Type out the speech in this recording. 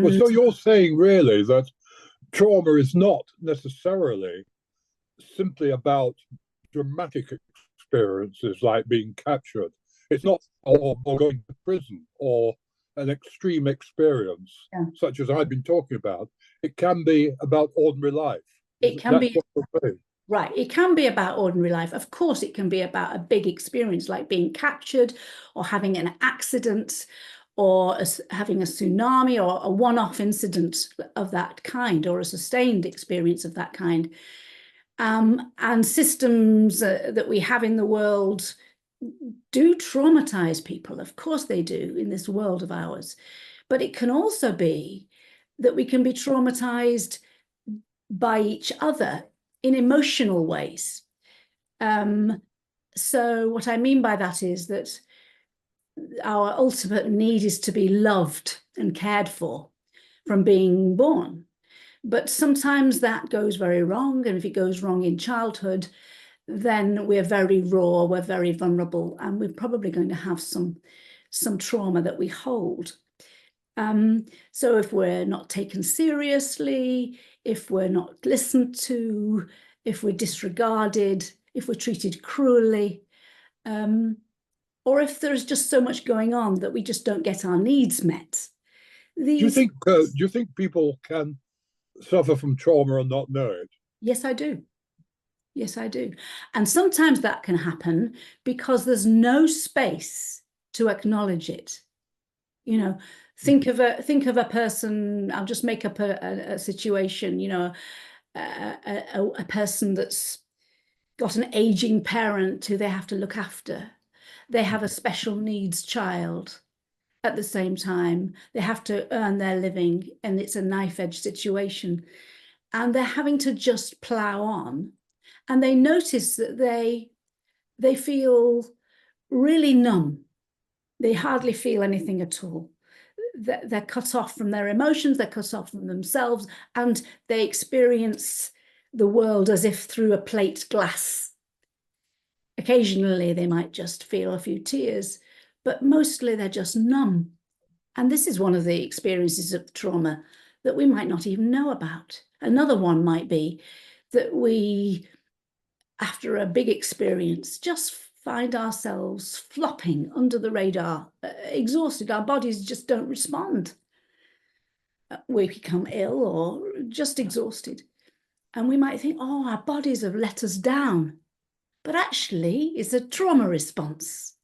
Well, And so you're saying really that trauma is not necessarily simply about dramatic experiences like being captured. It's not or going to prison or an extreme experience yeah, such as I've been talking about. It can be about ordinary life. it can That's be what you're saying. right. It can be about ordinary life. Of course, it can be about a big experience like being captured or having an accident or having a tsunami or a one-off incident of that kind or a sustained experience of that kind. And systems that we have in the world do traumatize people. Of course they do in this world of ours. But it can also be that we can be traumatized by each other in emotional ways. So what I mean by that is that our ultimate need is to be loved and cared for from being born. But sometimes that goes very wrong. And if it goes wrong in childhood, then we're very raw, we're very vulnerable, and we're probably going to have some trauma that we hold. So if we're not taken seriously, if we're not listened to, if we're disregarded, if we're treated cruelly, or if there's just so much going on that we just don't get our needs met. Do you think people can suffer from trauma and not know it? Yes, I do. Yes, I do. And sometimes that can happen because there's no space to acknowledge it. You know, think of a person. I'll just make up a situation. You know, a person that's got an aging parent who they have to look after. They have a special needs child. At the same time, they have to earn their living, and it's a knife-edge situation. And they're having to just plow on. And they notice that they feel really numb. They hardly feel anything at all. They're cut off from their emotions, they're cut off from themselves, and they experience the world as if through a plate glass. Occasionally, they might just feel a few tears, but mostly they're just numb. And this is one of the experiences of trauma that we might not even know about. Another one might be that we, after a big experience, just find ourselves flopping under the radar, exhausted. Our bodies just don't respond. We become ill or just exhausted. And we might think, oh, our bodies have let us down. But actually, it's a trauma response.